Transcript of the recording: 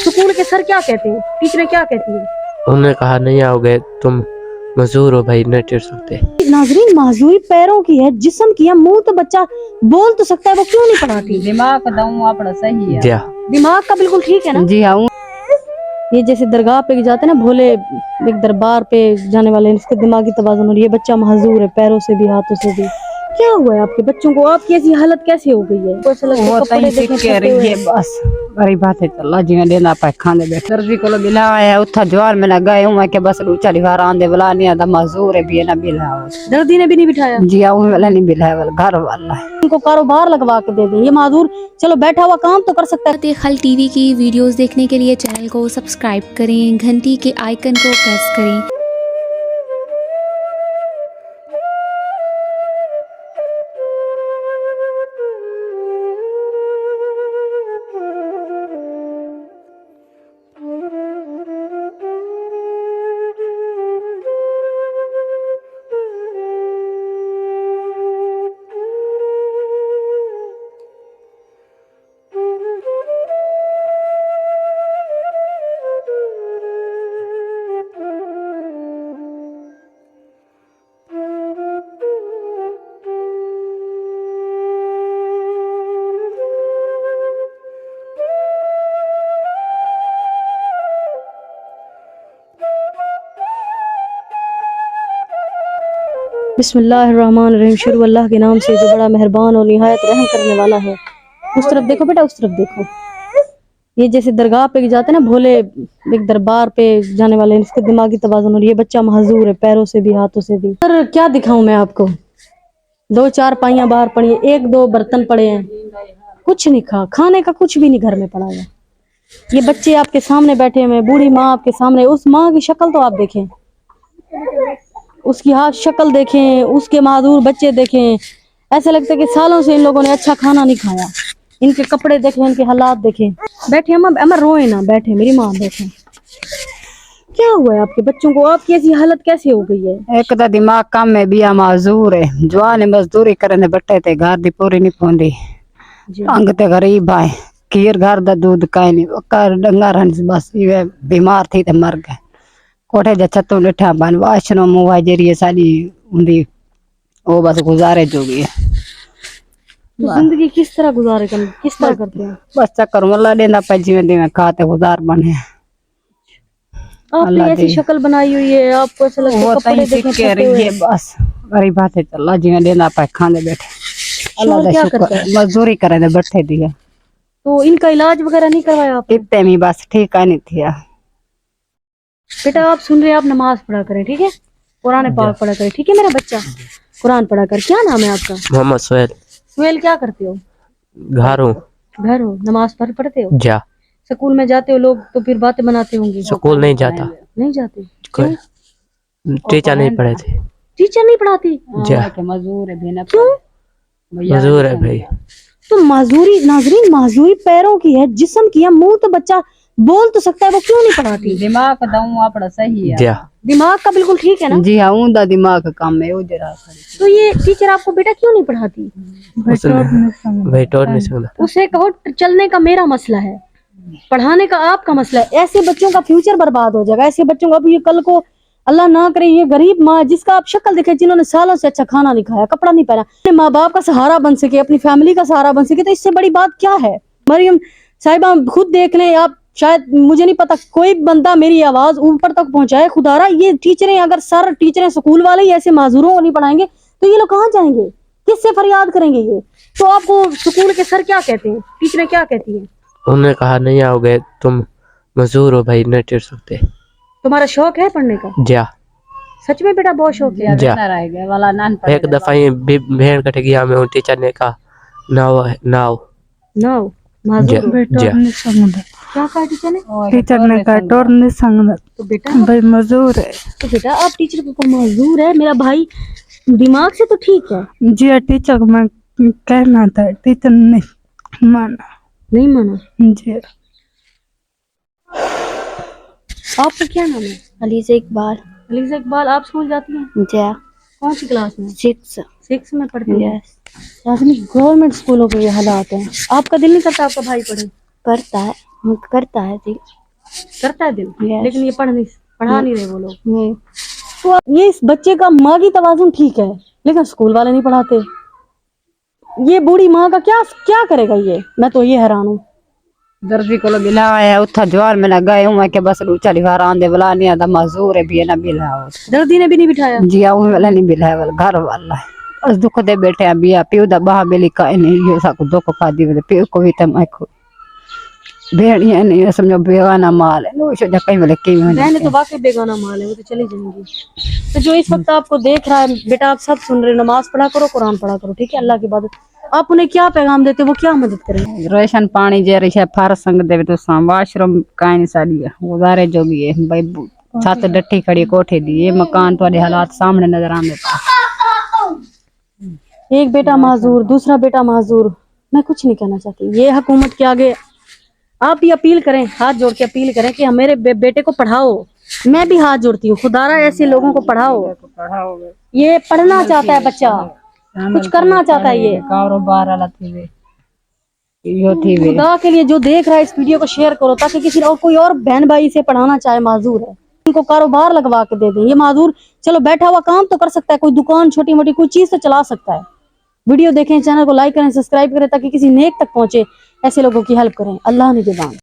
School के sir क्या कहते हैं, टीचरें क्या कहती हैं? उन्होंने कहा नहीं आओगे तुम मजदूर हो भाई, नहीं टिक सकते। नाजरीन, माजूरी पैरों की है, जिस्म की है, मुंह तो बच्चा बोल तो सकता है, वो क्यों नहीं पढ़ाती? दिमाग का दम अपना सही है। जी हाँ, दिमाग का बिल्कुल ठीक है ना? जी हाँ। ये जैसे दरगाह पे जाते हैं ना भोले, एक दरबार पे जाने वाले, इसके दिमागी तवाज़ुन, और ये बच्चा महजूर है पैरों से भी हाथों से भी। क्या हुआ है आपके बच्चों को? आपकी ऐसी हालत कैसे हो गई है? वो तई से कह रही है बस बड़ी बात है। चला जी में देना पाए खाने बैठे दर्जी को बिलावा है उठा ज्वार में ना गए हूं के बस चली बार आंदे बुला नहीं आदा मजदूर है भी ना बिलाओ। दर्दी ने भी नहीं बिठाया? जी हाँ, वाला नहीं बिलाया वाला घर वाला है। उनको कारोबार लगवा के दे दें, ये माजूर चलो बैठा हुआ काम तो कर सकता है। खल टीवी की वीडियोस देखने के लिए चैनल को सब्सक्राइब करें, घंटी के आइकन को प्रेस करें। बिस्मिल्लाहिर्रहमानिर्रहीम, शुरू अल्लाह के नाम से जो बड़ा मेहरबान और निहायत रहम करने वाला है। उस तरफ देखो बेटा, उस तरफ देखो। ये जैसे दरगाह पे जाते हैं ना भोले, एक दरबार पे जाने वाले, इसके दिमागी तवाज़ुन, और ये बच्चा महजूर है पैरों से भी हाथों से भी। सर क्या दिखाऊं मैं आपको? 2-4 पाइयां बाहर पड़ी हैं, 1-2 बर्तन पड़े हैं, कुछ नहीं खाने का कुछ भी नहीं घर में पड़ा है। ये बच्चे आपके सामने बैठे हुए, बूढ़ी माँ आपके सामने। उस माँ की शक्ल तो आप देखें, उसकी हाथ शक्ल देखें, उसके मादूर बच्चे देखें, ऐसा लगता है कि सालों से इन लोगों ने अच्छा खाना नहीं खाया। इनके कपड़े देखें, इनके हालात देखें। बैठे अम्मा रोए ना, बैठे मेरी माँ बैठे। क्या हुआ है आपके बच्चों को? आपकी ऐसी हालत कैसे हो गई है? एक तो दिमाग कम है बिया माजूर है, जवान मजदूरी करने बैठे थे, घर दी पूरी नहीं पौंदी, अंग ते गरीब आए, खीर घर दा दूध काई नहीं, कर डंगा रहने बस ये बीमार थी ते मर गए। कोठे जा छतों लिठा बन वाशनो मुआ जरिए साली उंदी वो बस गुजारे जोगी है। तो जिंदगी किस तरह गुजारे किस तरह करते हैं? बस चक्कर वाला देना पे जीवन में खाते गुजार बने। आपने ऐसी शक्ल बनाई हुई है, आपको ऐसा लगता है कपड़े देखें कह रही है बस बड़ी बात है। चला जीवन देना पे खाने बैठे अल्लाह दा शुक्र, मजदूरी करे ने बैठे दिया। तो इनका इलाज वगैरह नहीं करवाया आपने? इतने में बस ठीक है नहीं थी। बेटा आप सुन रहे हैं, आप नमाज पढ़ा करें, ठीक है? कुरान पाक पढ़ा करें, ठीक है मेरा बच्चा? कुरान पढ़ा कर। क्या नाम है आपका? मोहम्मद सुहेल। सुहेल, क्या करते हो? घर हूँ। घर हो? नमाज पढ़ते हो? जा। स्कूल में जाते हो लोग तो फिर बातें बनाते होंगे? स्कूल नहीं जाता। नहीं जाते? क्यों? टीचर नहीं पढ़े थे। टीचर नहीं पढ़ाती? मजदूर है। क्यों? मजदूर है भाई। तो माजूरी, नाजरीन माजूरी पैरों की है, जिस्म की है, मुंह तो बच्चा बोल तो सकता है, वो क्यों नहीं पढ़ाती? दिमाग का दम अपना सही है। जी हाँ, दिमाग का बिल्कुल ठीक है ना? जी हाँ, उनका दिमाग का काम है वो जरा। तो ये टीचर आपको बेटा क्यों नहीं पढ़ाती? भाई टोट नहीं सकता। उसे कहो चलने का मेरा मसला है, पढ़ाने का आपका मसला है। ऐसे बच्चों का फ्यूचर बर्बाद हो जाएगा। ऐसे बच्चों को अब ये कल को अल्लाह ना करे, ये गरीब माँ जिसका आप शक्ल देखे, जिन्होंने सालों से अच्छा खाना नहीं खाया, कपड़ा नहीं पहना, अपने माँ बाप का सहारा बन सके, अपनी फैमिली का सहारा बन सके, तो इससे बड़ी बात क्या है? मरियम साहिबा खुद देख लें आप, शायद मुझे नहीं पता कोई बंदा मेरी आवाज ऊपर तक पहुंचाए। खुदारा ये टीचरें, अगर सर टीचरें स्कूल वाले ही ऐसे माजूरों को नहीं पढ़ाएंगे तो ये लोग कहाँ जाएंगे? किससे फरियाद करेंगे ये? तो आपको स्कूल के सर क्या कहते हैं, टीचरें क्या कहती हैं? उन्होंने कहा नहीं आओगे तुम मजदूर हो भाई, नहीं टिक सकते। तुम्हारा शौक है पढ़ने का? जा। सच में बेटा बहुत शौक है? जा। वाला नान एक दफा ही भेड़ कट गया में टीचर ने कहा नाव नाव नाव माजूर जा। क्या कहा टीचर ने? टीचर ने कहा टोर नहीं संग तो बेटा भाई मजदूर है। तो बेटा आप टीचर को मजदूर है, मेरा भाई दिमाग से तो ठीक है। जी टीचर को मैं कहना था, टीचर ने माना। नहीं माना? जी। आपका क्या नाम है? अलीज़ा इकबाल। अलीज़ा इकबाल, आप स्कूल जाती हैं? जी। कौन सी क्लास में? 6 में पढ़ती है? गवर्नमेंट स्कूलों के ये हालात हैं। आपका दिल नहीं करता आपका भाई पढ़े? पढ़ता है। کرتا ہے جی کرتا ہے دل Yes. لیکن یہ پڑھا نہیں رہے وہ لوگ. نہیں تو یہ اس بچے کا ماں کی توازن ٹھیک ہے لیکن اسکول والے نہیں پڑھاتے. یہ بوڑھی ماں کا کیا کرے گا یہ؟ میں تو یہ حیران ہوں. دربی کو بلا ہے اتھا جوار میں نہ گئے ہوں کہ بس روچا لیوار آندے بلا نہیں آدھا مزدور ہے بھی نہ بلا دردی نے بھی نہیں بٹھایا. جی آؤں والا نہیں بلا والا گھر والا ہے اس دکھ دے بیٹھے ہیں بیا پیو دا باہ بلی کا نہیں یہ سا کو دکھ کھا دی پیو کو بھی تم کو بھیڑیاں نہیں سمجھو بیگانہ مال ہے نو شجا کہیں والے کی بہنیں تو واقعی بیگانہ مال ہے وہ تو چلی جائیں گی. تو جو اس وقت آپ کو دیکھ رہا ہے بیٹا آپ سب سن رہے نماز پڑھا کرو قرآن پڑھا کرو ٹھیک ہے اللہ کی عبادت. آپ انہیں کیا پیغام دیتے وہ کیا مدد کریں؟ روشن پانی جے رہی ہے فارس سنگ دے تو سام واش روم کائیں ساڈی گزارے جو بھی ہے بھائی چھت ڈٹھی کھڑی کوٹھے دی یہ مکان تواڈے حالات سامنے نظر آندے ایک بیٹا معذور دوسرا بیٹا معذور. میں کچھ نہیں کہنا چاہتی. یہ حکومت کے آگے آپ یہ اپیل کریں ہاتھ جوڑ کے اپیل کریں کہ میرے بیٹے کو پڑھاؤ. میں بھی ہاتھ جوڑتی ہوں خدا را ایسے لوگوں کو پڑھاؤ. یہ پڑھنا چاہتا ہے بچہ کچھ کرنا چاہتا ہے یہ کاروبار والا تھی یہ تھی خدا کے لیے جو دیکھ رہا ہے اس ویڈیو کو شیئر کرو تاکہ کسی اور کوئی اور بہن بھائی اسے پڑھانا چاہے معذور ہے ان کو کاروبار لگوا کے دے دیں. یہ معذور چلو بیٹھا ہوا کام تو کر سکتا ہے کوئی دکان چھوٹی موٹی کوئی چیز تو چلا سکتا ہے. ویڈیو دیکھیں چینل کو لائک کریں سبسکرائب کریں تاکہ کسی نیک تک پہنچے. ایسے لوگوں کی ہیلپ کریں. اللہ نگہبان.